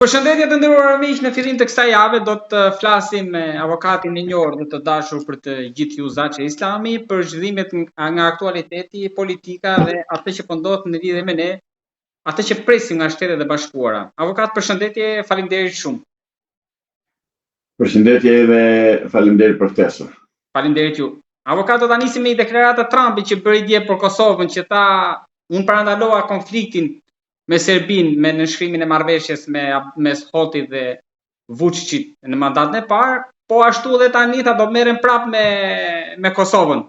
Përshëndetje të nderuar miq, në fillim të kësaj jave do të flasim me avokatin e njohur dhe të dashur për të gjithë ju Zaçe Islami për zhvillimet nga aktualiteti, politika dhe atë që po ndodh në lidhje me ne, atë që presim nga Shtetet e Bashkuara. Avokat, përshëndetje, faleminderit shumë. Përshëndetje dhe faleminderit për ftesën. Faleminderit ju. Avokat, do ta nisim me deklaratat e Trumpit që bëri dje për Kosovën, që tha unë parandalova konfliktin me Serbin, me nënshkrimin e marrëveshjes mes Hotit dhe Vučićit në mandatin e parë, po ashtu dhe tani tha do merren prap me Kosovën.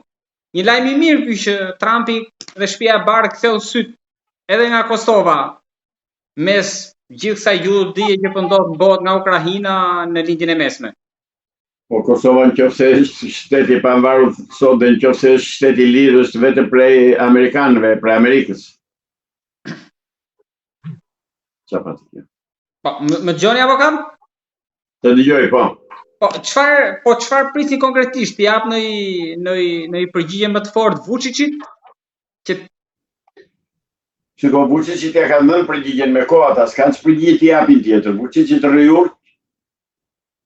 Një lajm i mirë ky që Trumpi dhe Shtëpia e Bardhë ktheu syt edhe nga Kosova mes gjithë kësaj gjudije që po ndodh nga Ukraina në lindjen e mesme. Po Kosova nëse është shteti i pavarur sot dhe nëse është shteti i lirë është vetëm prej amerikanëve, prej Amerikës. Po, më dëgjoni avokat? Të dëgjoj, po. Po çfarë prisni konkretisht? Të jap në përgjigje më të fortë Vučićit? Shiko, Vučićit ja ka dhënë përgjigjen me kohë, ata s'kan përgjigje të japin tjetër. Vučićit rriur,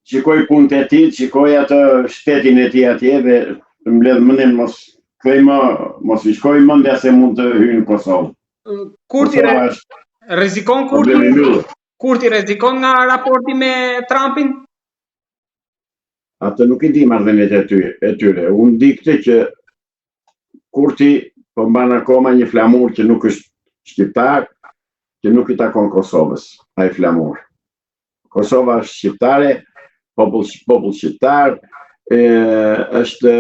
shikoj punët e tij, shikoj atë shtetin e tij atje dhe mbledh mendjen mos i shkoj mendja se mund të hyjë në Kosovë. Kurti rrezikon nga raporti me Trumpin? Atë nuk i di marrëdhëniet e tyre. Unë di këtë që Kurti po mban akoma një flamur që nuk është shqiptar, që nuk i takon Kosovës, ai flamur. Kosova është shqiptare, popull shqiptar, është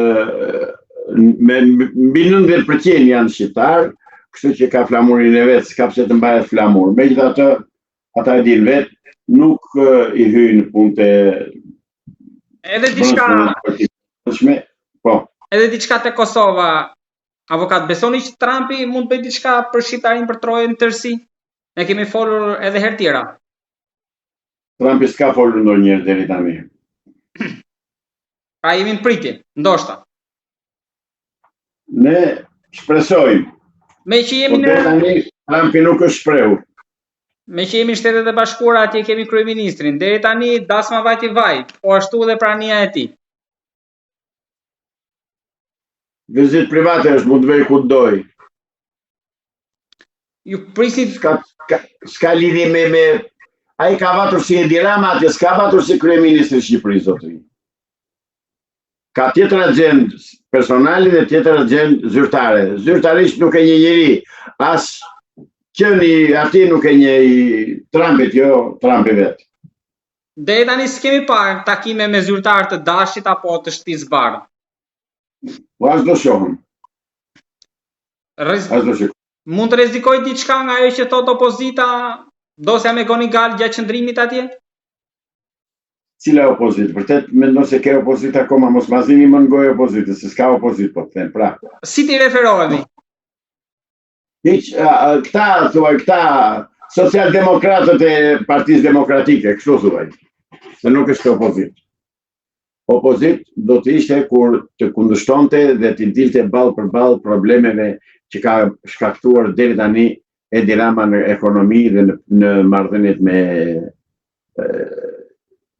mbi 90% janë shqiptar. Kështu që ka flamurin e vetë, s'ka pse të mbahet flamur. Megjithatë, ata e dinë vetë, nuk i hyjnë punët e... Edhe diçka te Kosova, avokat, besoni që Trumpi mund të bëjë diçka për shqiptarin për trojën në tërësi? Ne kemi folur edhe herë tjera. Trumpi s'ka folur ndonjëherë deri tani. Pra jemi në pritje, ndoshta. Ne shpresojmë. Me që jemi Trumpi nuk është shprehur. Me që jemi në Shtetet e Bashkuara, atje kemi kryeministrin. Deri tani dasma vajti vaj, po ashtu dhe prania e tij. Vizitë private është, mund të bëj ku doj. Ju prisni s'ka lidhje me ai ka vatur si Edi Rama atje, s'ka vatur si kryeministri i Shqipërisë zotëri. Ka tjetër agjendë personale dhe tjetër agjendë zyrtare. Zyrtarisht nuk e një njeri, as qëni ati nuk e një Trumpit, jo Trumpi vetë. Deri tani s'kemi parë takime me zyrtar të Dashit apo të Shtëpisë Bardhë. Po as do shohëm. Mund të rrezikoj diçka nga ajo që thot opozita, dosja me Gonigal gjatë qëndrimit atje? Cila opozitë? Vërtet mendon se ke opozitë akoma, mos mazini më në gojë opozitës, se s'ka opozitë, po të them, pra. Si ti referohemi? Këta socialdemokratët e Partisë Demokratike, kështu thuaj, se nuk është opozitë. Opozitë do të ishte kur të kundërshtonte dhe të dilte ballë për ballë problemeve që ka shkaktuar deri tani Edi Rama në ekonomi dhe në marrëdhëniet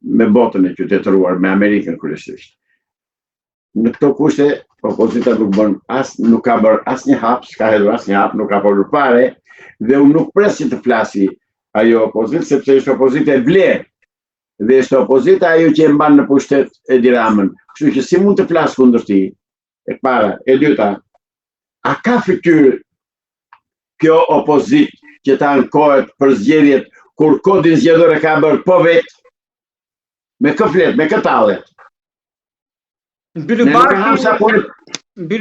me botën e qytetëruar, me Amerikën kryesisht. Në këto kushte, opozita nuk ka bërë asnjë hap, s'ka hedhur asnjë hap, nuk ka folur fare, dhe unë nuk pres që të flasi ajo opozitë, sepse është opozita e vlerë, dhe është opozita ajo që e mban në pushtet Edi Ramën. Kështu që si mund të flas kundër tij? E para, e dyta, a ka fytyrë kjo opozitë që ta ankohet për zgjedhjet kur kodin zgjedhor e ka bërë po vetë? Me kë flet, me kë tallet? Mbyly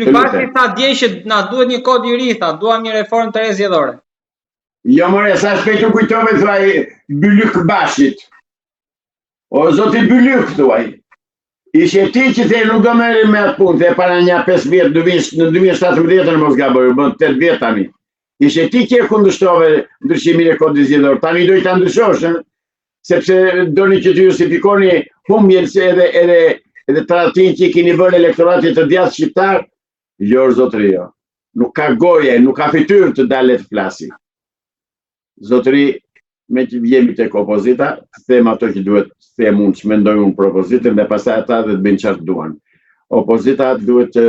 Bashki tha dje që na duhet një kod i ri, tha, duam një reformë të re zgjedhore. Jo more, sa shpejt u kujtove thuaj Bylyk Bashit. O zoti Bylyk thuaj. Ishe ti që the nuk do merrem me atë punë, the para një 5 vjet, në 2017 në mos gaboj, bën 8 vjet tani. Ishe ti që e kundërshtove ndryshimin e kodit zgjedhor. Tani do i ta ndryshosh, sepse doni që të justifikoni humbjen se edhe tradhtin që i keni bërë elektoratit të djathtë shqiptar. Jo zotëri, jo. Nuk ka goje, nuk ka fytyrë të dalet të flasi. Zotëri, me që jemi tek opozita, të them ato që duhet të them unë, që mendoj unë për opozitën, dhe pastaj ata dhe të bëjnë çfarë duan. Opozita duhet të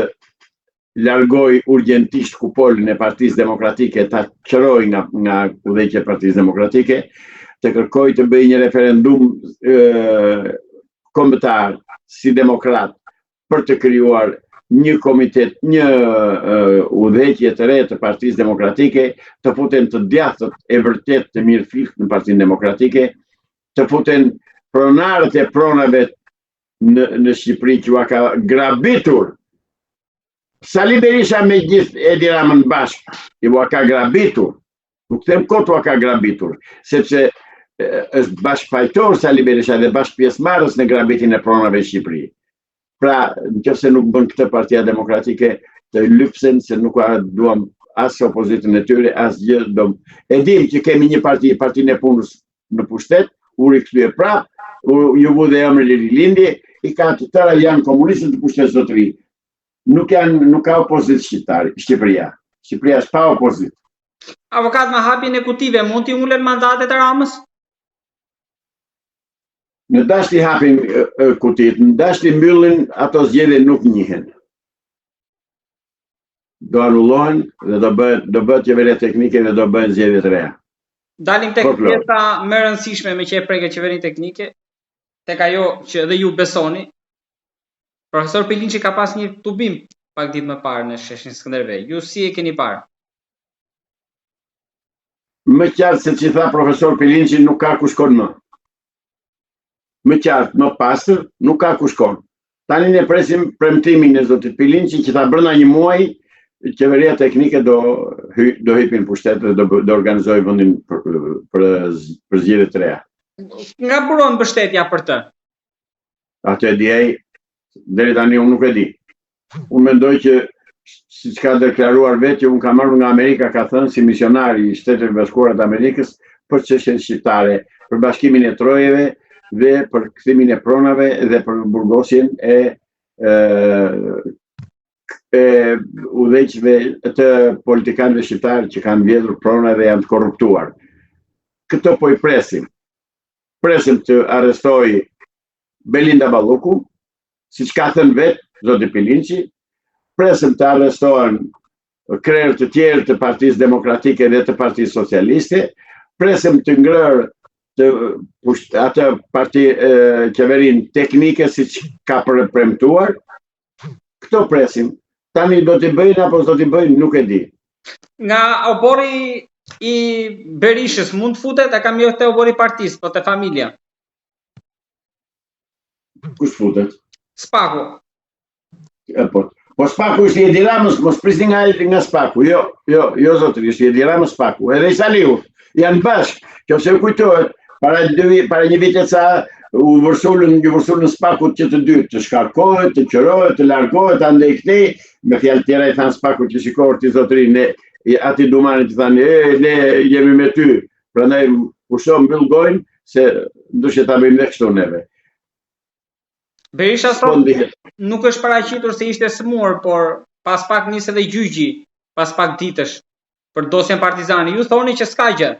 largoj urgjentisht kupolin e Partisë Demokratike, ta qëroj nga udhëheqja e Partisë Demokratike, të kërkoj të bëjë një referendum kombëtar si demokrat për të krijuar një komitet, një udhëheqje të re të Partisë Demokratike, të futen të djathtët e vërtet të mirëfillt në Partinë Demokratike, të futen pronarët e pronave në Shqipëri që ka grabitur. Sali Berisha me gjithë Edi Ramën bashkë, i ka grabitur. Nuk them kot ka grabitur, sepse është bashkëfajtor Sali Berisha dhe bashkë pjesëmarrës në grabitin e pronave në Shqipëri. Pra, nëse nuk bën këtë Partia Demokratike, të lypsen se nuk duam as opozitën e tyre, as gjë. E dim që kemi një partinë e punës në pushtet, u rikthye prap, ju vu dhe emri rilindje, i ka të tëra janë komunistët të pushtet zotëri. Nuk ka opozit Shqipëria. Shqipëria është pa opozit. Avokat, me hapjen e kutive, mund t'i ulen mandatet e Ramës? Në dash t'i hapin kutit, në dash t'i mbyllin, ato zgjedhje nuk njihen. Do anullohen dhe do bëhet qeveria teknike dhe do bëhen zgjedhje të reja. Dalim tek pjesa më e rëndësishme me që e prek qeverinë teknike, tek ajo që edhe ju besoni. Profesor Pilinçi ka pas një tubim pak ditë më parë në sheshin Skënderbej. Ju si e keni parë? Më qartë se që tha profesor Pilinçi, nuk ka ku shkon më. Më qartë, më pastër, nuk ka ku shkon. Tani ne presim premtimin e zotit Pilinçi që ta brenda një muaji qeveria teknike do hypin pushtet dhe do organizojë vendin për zgjedhje të reja. Nga buron mbështetja për të? Atë e diej, deri tani unë nuk e di. Unë mendoj që siç ka deklaruar vetë, unë kam marrë nga Amerika, ka thënë si misionari i Shteteve Bashkuara të Amerikës për çështjen shqiptare, për bashkimin e trojeve dhe për kthimin e pronave dhe për burgosjen e udhëheqësve të politikanëve shqiptarë që kanë vjedhur prona dhe janë të korruptuar. Këto po i presim. Presim të arrestoj Belinda Balluku, siç ka thënë vetë zoti Pilinçi, presim të arrestohen krerë të tjerë të Partisë Demokratike dhe të Partisë Socialiste, presim të ngrërë atë qeverinë teknike siç ka premtuar. Këto presim. Tani do t'i bëjnë apo do t'i bëjnë, nuk e di. Nga obori i Berishës mund të futet, e kam jo te obori i partisë, po te familja? Kush futet? Spaku. Po Spaku është Edi Ramës, mos prisni nga Spaku. Jo zotëri, është Edi Ramës Spaku. Edhe i Saliu, janë bashkë. Nëse u kujtohet, para një vit e ca u vërsulën Spakut që të dytë, të shkarkohet, të qërohet, të largohet, andej këtej, me fjalë tjera i thanë Spakut që shikohet ti zotëri, ati Dumanit të thanë, ne jemi me ty, prandaj usho mbyll gojnë, se ndushe ta bëjmë dhe kështu neve. Berisha nuk është paraqitur se ishte smur, por pas pak nis edhe gjyqi, pas pak ditësh, për dosjen Partizani. Ju thoni që s'ka gjë.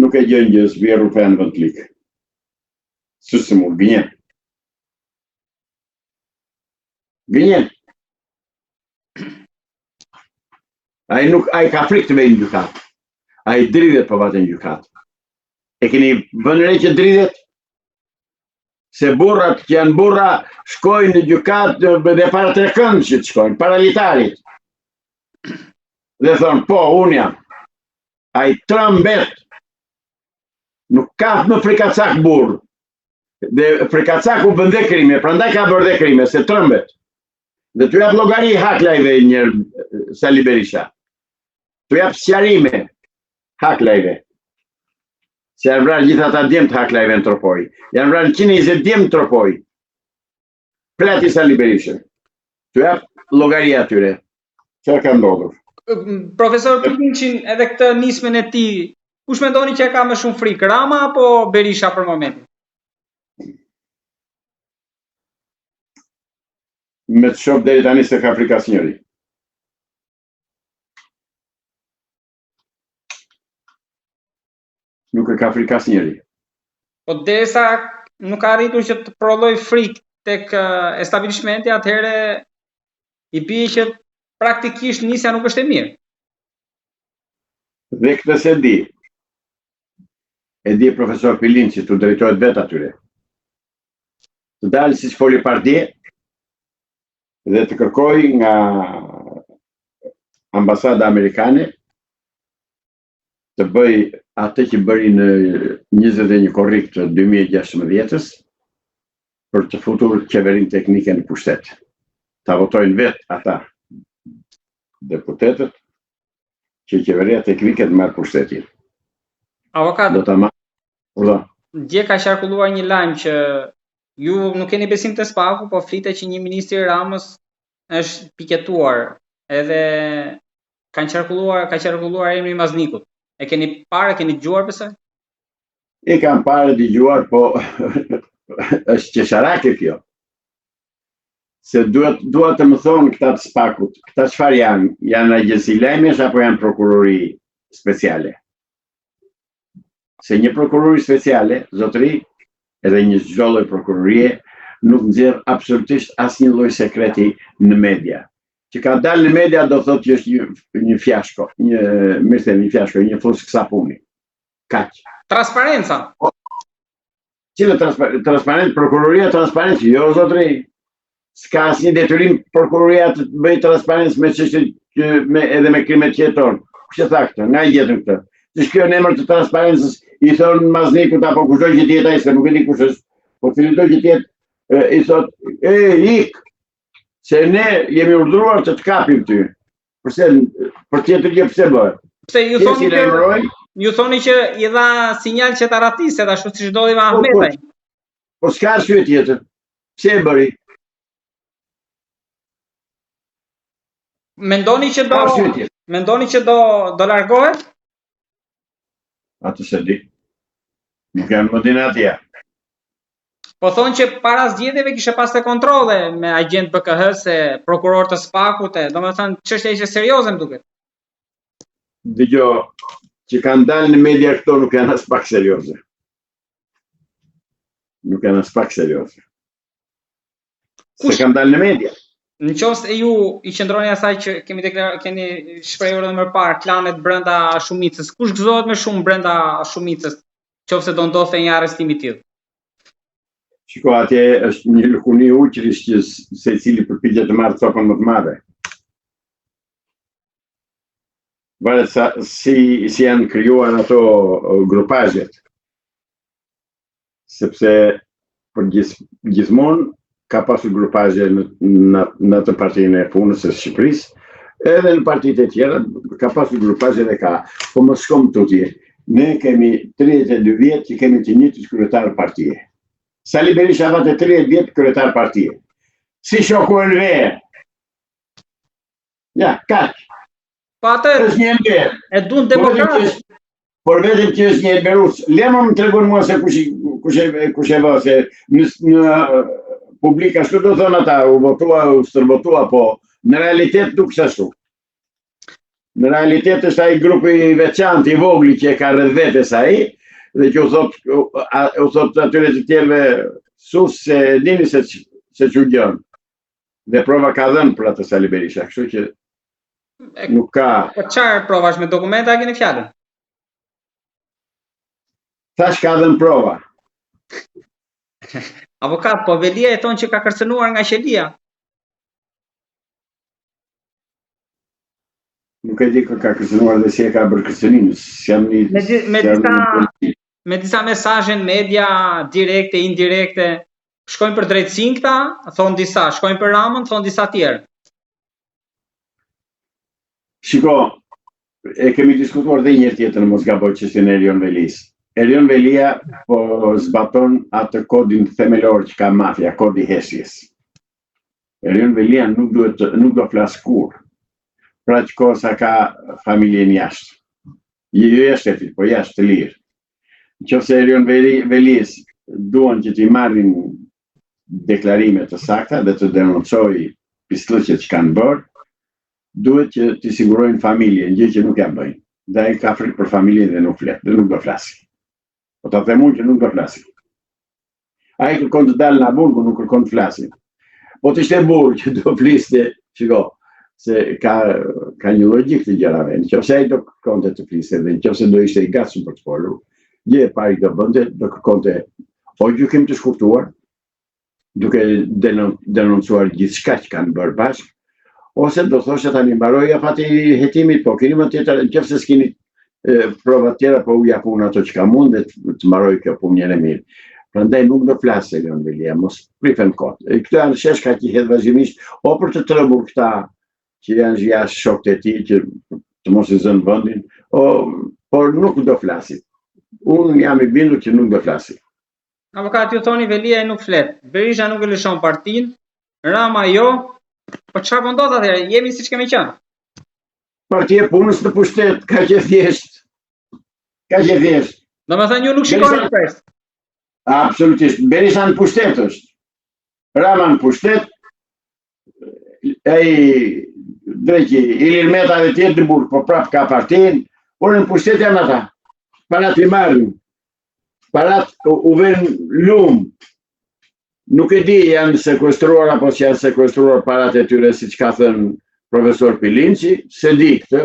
Nuk e gjën gjë, s'vjerru për në vënd klikë. Së mund, gënjen. Gënjen. Ai ka frikë të vejnë gjykat. Ai dridhet për vatën gjykat. E keni vënë re që dridhet? Se burrat që janë burra shkojnë në gjykat dhe para trekënd që të shkojnë, para litarit. Dhe thonë, po, unë jam. Ai trëmbet. Nuk ka më frikacak burë. Dhe frikacaku bën dhe krime, prandaj ka bërë dhe krime, se trëmbet. Dhe të jap llogari haklajve njërë Sali Berisha. Të jap sqarime haklajve. Se janë vrarë gjithë ata djemë të haklajve në Tropoj. Janë vrarë 120 djemë në Tropoj. Plati Sali Berisha. Të jap llogari atyre. Çfarë ka ndodhur? Profesor Pilinçin, edhe këtë nismën e tij, kush mendoni që ka më shumë frikë, Rama apo Berisha për momentin? Me të shoh deri tani se ka frikë asnjëri. Nuk e ka frikë asnjëri. Po derisa nuk ka arritur që të prodhoj frikë tek establishmenti, atëherë i bie që praktikisht nisja nuk është e mirë. Dhe këtë se di. E di profesor Pilin që të drejtohet vetë atyre. Të dalë si foli partie dhe të kërkoj nga ambasada amerikane të bëj atë që bëri në 21 korrik të 2016-ës për të futur qeverinë teknike në pushtet. Ta votojnë vetë ata deputetët që qeveria teknike të marrë pushtetin. Avokat, Do ta marrë. dje ka qarkulluar një lajm që ju nuk keni besim të Spaku, po flitet që një ministri i Ramës është piketuar, edhe ka qarkulluar emri i Maznikut. E keni parë, keni dëgjuar pse? E kam parë dëgjuar, po është qesharake kjo. Se duhet të më thonë këta të Spakut, këta çfarë janë? Janë agjenci lajmesh apo janë prokurori speciale? Se një prokurori speciale, zotëri, edhe një çdo lloj prokurorie, nuk nxjerr absolutisht asnjë lloj sekreti në media. Që ka dalë në media do thotë që është një fiasko, një fusk sapuni. Kaq. Transparenca. Cile transparent, prokuroria transparencë, jo zotëri. S'ka asnjë detyrim prokuroria të bëj transparencë me çështje edhe me krimet qetor. Kush e tha këtë? Nga i gjetën këtë? Që kjo në emër të transparencës i thon Maznikut apo kushdo që tjetë ai, se nuk e di kush është. Po filloi që tjetë i thot, ik, se ne jemi urdhëruar të kapim ty. Për tjetër gjë pse bëhet? Pse ju thoni që i dha sinjal që ta ratiset ashtu siç doli me Ahmetaj. Po s'ka arsye tjetër. Pse e bëri? Mendoni që do largohet? Atë se di. Nuk jam më din atje. Po thonë që para zgjedhjeve kishe pasur kontrolle me agent BKH se prokuror të Spakut, domethënë çështja ishte serioze më duket. Dëgjoj, që kanë dalë në media këto nuk janë as pak serioze. Nuk janë as pak serioze. Se kanë dalë në media. Në qoftë e ju i qëndroni asaj që keni shprehur edhe më parë, klanet brenda shumicës, kush gëzohet më shumë brenda shumicës, qoftë do ndodhte një arrestim i tillë? Shiko, atje është një lëkuni uqërish që secili përpiqet të marrë copën më të madhe. Varet si janë krijuar ato grupazhet. Sepse për gjithmonë ka pasur grupazhe në atë partinë e punës së Shqipërisë, edhe në partitë e tjera ka pasur grupazhe dhe ka. Po mos shkom tutje. Ne kemi 32 vjet që kemi të njëjtit kryetar partie. Sali Berisha vate 30 vjet kryetar partie. Si shoku e re. Ja, kaq. Po atë është një ender. E duan demokratë. Por vetëm që është një Elberus. Lema më tregon mua se kush e vë, se në publik ashtu do thonë ata, u stërvotua, po në realitet nuk është ashtu. Në realitet është ai grupi i veçantë i vogël që e ka rreth vetes ai, dhe që u thot atyre të tjerëve sus se dini se çu gjën. Dhe prova ka dhënë për atë Sali Berisha, kështu që nuk ka. Po çfarë provash me dokumenta keni fjalën? Thash ka dhënë prova. Avokat, po Velia e thonë që ka kërcënuar nga qelia. Nuk e di kë ka kërcënuar dhe si e ka bërë kërcënimin. Me disa mesazhe në media, direkte, indirekte, shkojnë për drejtësinë këta, thonë disa, shkojnë për Ramën, thonë disa tjerë. Shiko, e kemi diskutuar dhe një tjetër në mos gaboj çështjen e Erion Velis. Erion Velia po zbaton atë kodin themelor që ka mafia, kodi hesjes. Erion Velia nuk do flas kurrë. Pra që kohë sa ka familjen jashtë. Jo jashtë, po jashtë të lirë. Nëse Erion Velis duan që t'i marrin deklarime të sakta dhe të denoncoj pislëqet që kanë bërë, duhet që t'i sigurojnë familjen, gjë që nuk ja bëjnë. Dhe ai ka frikë për familjen dhe nuk flet, dhe nuk do flasë. Po ta them unë që nuk do flasim. Ai kërkon të dalë në burgu, nuk kërkon të flasim. Po të ishte burg që do fliste, shiko, se ka një logjik të gjërave. Nëse ai do kërkonte të fliste dhe nëse do ishte i gatshëm për të folur, gjë e parë do bënte, do kërkonte o gjykim të shkurtuar, duke denoncuar gjithçka që kanë bërë bashkë, ose do thoshte tani mbaroi afati hetimit, po keni më tjetër, nëse s'keni prova tjera, po u japun ato që ka mund dhe të mbaroj kjo punë njëre mirë. Prandaj nuk do flasë Leon Vilia, mos prifen kot. Këto janë sheshka që i hedh vazhdimisht, o për të trembur këta që janë jashtë shokët e tij që të mos i zënë vendin, por nuk do flasit. Unë jam i bindur që nuk do flasit. Avokat, ju thoni Velia nuk flet, Berisha nuk e lëshon partinë, Rama jo, po çfarë po ndodh atëherë? Jemi siç kemi qenë. Partia e punës në pushtet, kaq e thjesht. Kaq e thjesht. Domethënë ju nuk shikoni pres. Absolutisht. Berisha në pushtet është. Rama në pushtet, ai Dreki, Ilir Meta dhe tjerë në burg, po prap ka partinë, por në pushtet janë ata. Parat i marrin. Parat u vënë lum. Nuk e di janë sekuestruar apo që janë sekuestruar parat e tyre, siç ka thënë profesor Pilinci, se di këtë.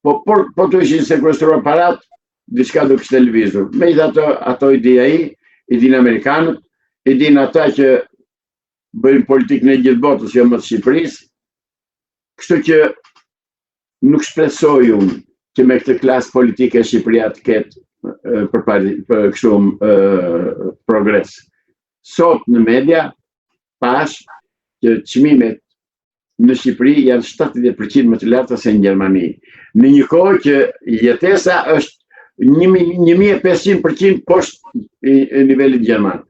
Po të ishin sekuestruar parat, diçka do kishte lëvizur. Megjithatë ato i di ai, i din amerikanët, i din ata që bëjnë politikë në gjithë botës, jo më të Shqipërisë. Kështu që nuk shpresoj unë që me këtë klasë politike Shqipëria të ketë për kështu progres. Sot në media pash që çmimet në Shqipëri janë 70% më të larta se në Gjermani. Në një kohë që jetesa është 1500% poshtë nivelit gjerman.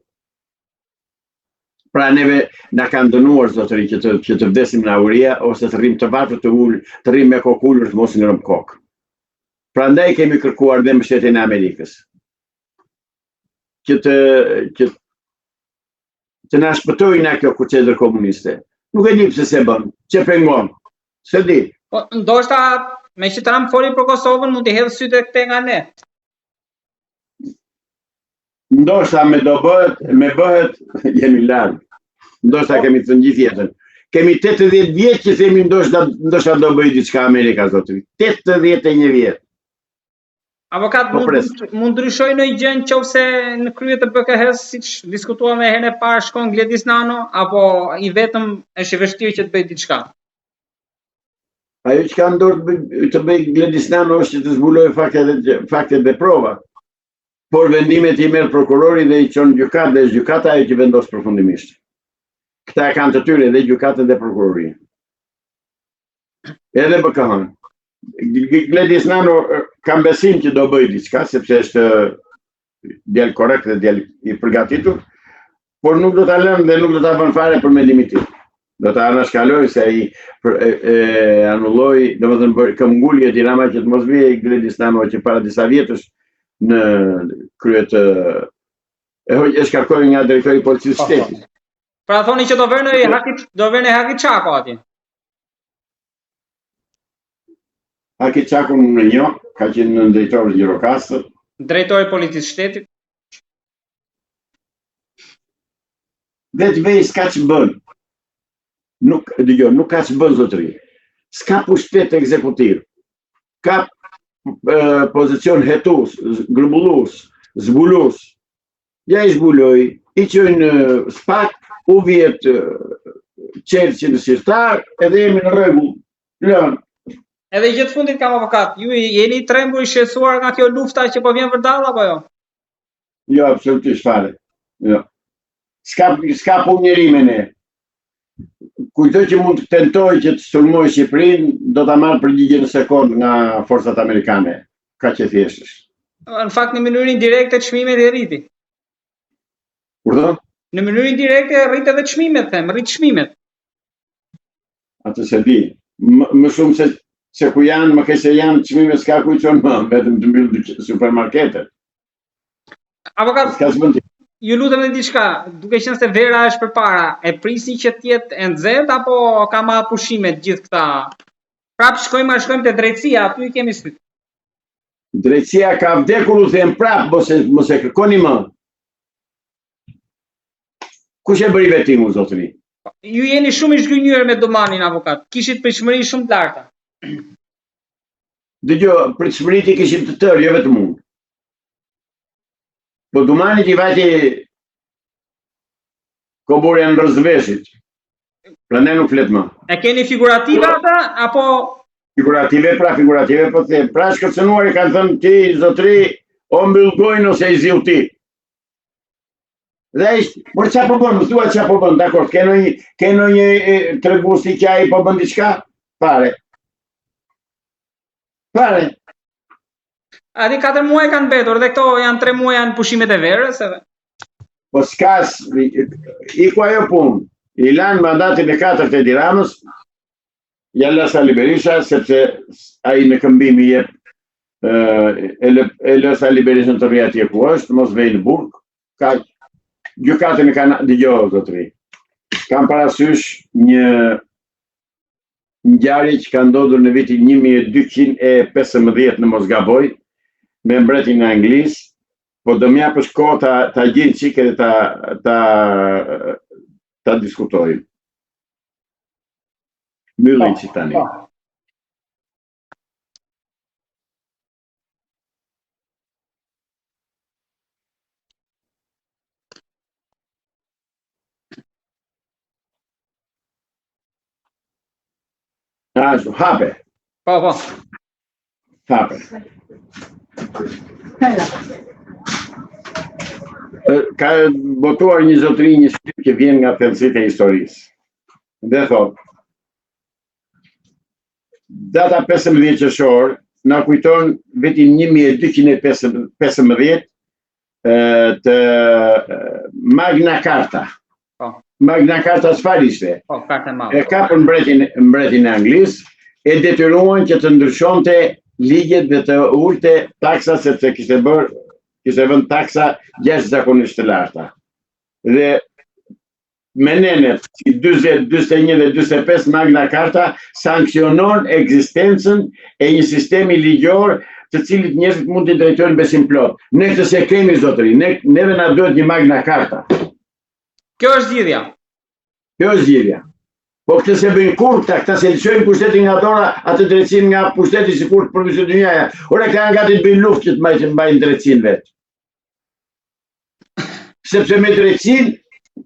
Pra neve na kanë dënuar zotëri që të vdesim në auria ose të rrim të vatur të rrim me kokullur të mos ngrëm kokë. Prandaj kemi kërkuar dhe mbështetjen e Amerikës. Që të na shpëtojë nga kjo kuçetër komuniste. Nuk e di pse se bën, që pengon. Se di. Po ndoshta me që Trump foli për Kosovën mund t'i hedhë sytë këtej nga ne. Ndoshta me bëhet jemi larg. Ndoshta kemi të gjithë jetën. Kemi 80 vjet që themi ndoshta do bëj diçka Amerika zotëri. 81 vjet. Avokat, mund ndryshoj në gjë nëse në krye të BKH-s, siç diskutuam herën e parë, shkon Gledis Nano, apo i vetëm është i vështirë që të bëj diçka? Ajo që ka ndorë të bëj Gledis Nano është që të zbulojë faktet dhe prova. Por vendimet i merr prokurori dhe i çon gjykatë dhe gjykata ajo që vendos përfundimisht. Këta kanë të tyre dhe gjykatën dhe prokuroria. Edhe BKH-n. Gledis Nano kam besim që do bëj diçka, sepse është djalë korrekt dhe djalë i përgatitur, por nuk do ta lëm dhe nuk do ta bën fare për mendimin tim. Do ta anashkaloj se ai anulloi, domethënë këmbgulje e Rama që të mos vijë Gledis Nano që para disa vjetësh në krye të e shkarkoi nga drejtori i policisë shtetit. Pra thoni që do vënë Haki Çako atje. Haki Çako në një, ka qenë në drejtori i Gjirokastër. Drejtori i policisë shtetit. Vetë vej s'ka që bën. Nuk ka që bën zotëri. S'ka pushtet ekzekutiv. Ka pozicion hetus, grumbullus, zbulus. Ja i zbuloj, i qëjnë spak, u vjet qelë në shqirtar, edhe jemi në rregull. Lënë. Edhe gjithë fundit kam avokat, ju jeni trembur i shqetësuar nga kjo lufta që po vjen vërdall apo jo? Jo, absolutisht fare. Jo. S'ka punjeri me ne. Kujtoj që mund të tentoj që të sulmoj Shqipërinë, do ta marr përgjigjen në sekond nga forcat amerikane. Ka që thjesht është. Në fakt në mënyrë indirekte çmimet i rriti. Urdhën? Në mënyrë indirekte rrit edhe çmimet, rrit çmimet. Atë se di. Më shumë se ku janë, më kese janë çmimet s'ka ku i çon më, vetëm të mbyll supermarketet. Avokat, ju lutem edhe diçka, duke qenë se vera është përpara, e prisni që të jetë e nxehtë apo ka marrë pushime gjithë këta? Prap shkojmë te drejtësia, aty i kemi syt. Drejtësia ka vdekur, u them prap, mos e kërkoni më. Kush e bëri vetimin, zotëri? Ju jeni shumë i zhgënjur me Domanin, avokat. Kishit pritshmëri shumë të larta. Dëgjoj, pritshmërit i kishin të tërë, jo vetëm unë. Po Domanit i vajti koborja në rëzveshit. Prandaj nuk flet më. E keni figurative ata apo Figurative, po the. Pra shkërcënuar i kanë thënë ti, zotëri, o mbyll gojën ose i ziu ti. Dhe ishte, por çfarë po bën? Më thua çfarë po bën, dakor, ke ndonjë treguesi që ai po bën diçka? Pare. Ati 4 muaj kanë mbetur dhe këto janë 3 muaj janë pushimet e verës edhe. Po s'kas, i ku ajo punë. I lanë mandatin e 4 të Tiranës, ja lë Sali Berisha, sepse ai në këmbim i jep e lë Sali Berishën të rri atje ku është, mos vej në burg. Ka gjykatën e kanë dëgjoj zotëri. Kam parasysh një ngjarje që ka ndodhur në vitin 1215 në Mosgaboj, me mbretin e Anglisë, po do m'japësh kohë ta gjej çike dhe ta diskutojmë. Mbyllin që tani. Ashtu, hape. Po. Hape. Ka botuar një zotëri një shtyp që vjen nga thellësitë e historisë. Dhe thot, data 15 qershor na kujton vitin 1215 të Magna Carta. Magna Carta çfarë ishte? Karta e madhe. E kapën mbretin e Anglisë, e detyruan që të ndryshonte ligjet dhe të ulte taksa, sepse kishte vënë taksa jashtëzakonisht të larta. Dhe me nenet, si 40, 41 dhe 45 Magna Carta sankcionon ekzistencën e një sistemi ligjor të cilit njerëzit mund të drejtojnë besim plot. Ne këtë se kemi zotëri, neve na duhet një Magna Carta. Kjo është zgjidhja. Po këtë se bëjnë kur këta se lëshojnë pushtetin nga dora, atë drejtësinë nga pushteti sikur të përvisë dynjaja. Ora kanë gati të bëjnë luftë që të mbajnë drejtësinë vetë. Sepse me drejtësinë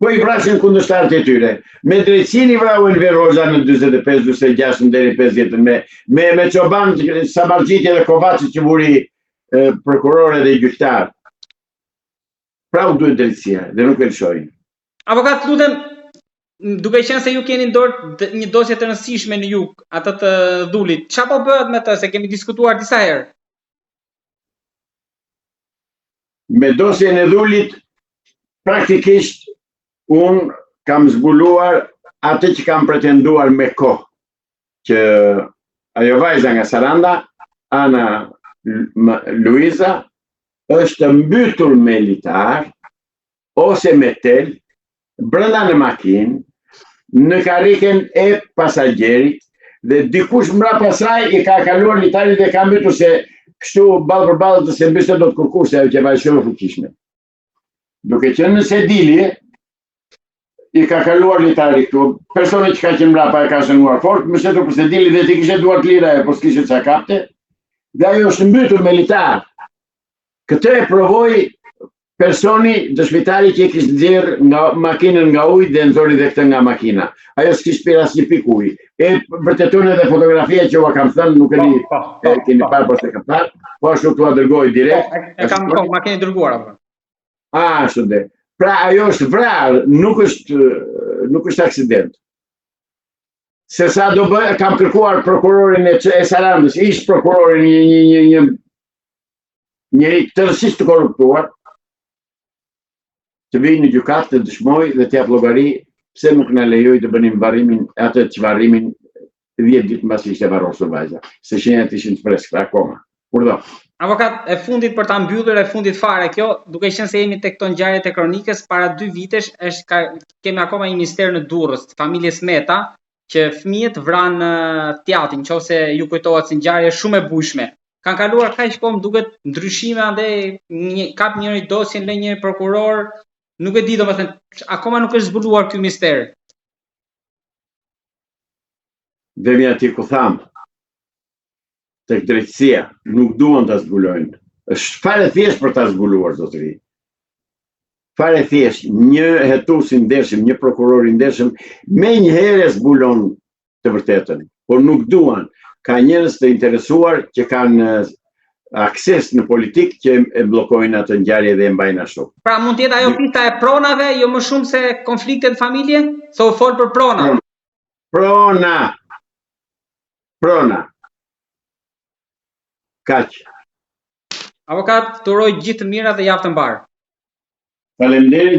po i vrasin kundërshtarët e tyre. Me drejtësinë i vrahuen Veroza në 45, 46 deri 50 me Çoban, Samargjiti dhe Kovaçi që vuri prokurore dhe gjyqtar. Pra u duhet drejtësia dhe nuk e lëshojnë. Avokat, lutem, duke qenë se ju keni në dorë një dosje të rëndësishme në jug, atë të Dhullit, çfarë po bëhet me të, se kemi diskutuar disa herë? Me dosjen e Dhullit, praktikisht, unë kam zbuluar atë që kam pretenduar me kohë, që ajo vajza nga Saranda, Ana Luiza, është mbytur me litar, ose me tel, brenda në makinë, në karriken e pasagjerit, dhe dikush mbrapa saj i ka kaluar litarit dhe ka mbytur se kështu ballë për ballë të se mbiste do të kërkuste ajo që vajzë shumë e fuqishme. Duke qenë në sedilje, i ka kaluar litari këtu, personi që ka qenë mbrapa e ka shënuar fort, më shetur për sedilje dhe ti kishe duart lira e po s'kishe qa kapte, dhe ajo është mbytur me litar. Këtë e provoi personi dëshmitari që i kishte nxjerrë nga makinën nga ujë dhe nxori dhe këtë nga makina. Ajo s'kishte pirë asnjë pikë uji. E vërteton edhe fotografia që ua kam thënë, nuk e di, keni parë po se kam parë, po ashtu tua dërgoj direkt. E kam makinë dërguar apo? Ashtu dhe. Pra ajo është vrarë, nuk është aksident. Se sa do bëj, kam kërkuar prokurorin e Sarandës, ish prokurorin njëri tërësisht të korruptuar, të vijë në gjykatë të dëshmoj dhe të jap llogari pse nuk na lejoi të bënim varrimin, atë çvarrimin 10 ditë mbas ishte varrosur vajza, se shenjat ishin të freskëta akoma. Urdhë. Avokat, e fundit për ta mbyllur, e fundit fare kjo, duke qenë se jemi tek këto ngjarjet e kronikës, para 2 vitesh kemi akoma një mister në Durrës, familjes Meta, që fëmijët vranë tjatin, nëse ju kujtohet si ngjarje shumë e bujshme. kanë kaluar kaq kohë, duket ndryshime, ande kap njëri dosjen, lë një prokuror, nuk e di, domethënë, akoma nuk është zbuluar ky mister. Dhe aty ku tham, tek drejtësia, nuk duan ta zbulojnë. Është fare thjesht për ta zbuluar, zotëri. Fare thjesht, një hetues i ndershëm, një prokuror i ndershëm, menjëherë zbulon të vërtetën, por nuk duan. Ka njerëz të interesuar që kanë akses në politikë që e bllokojnë atë ngjarje dhe e mbajnë ashtu. Pra mund të jetë ajo pista e pronave, jo më shumë se konfliktet familje? Se u fol për prona. Prona. Kaq. Avokat, të uroj gjithë të mira dhe javë të mbarë. Faleminderit.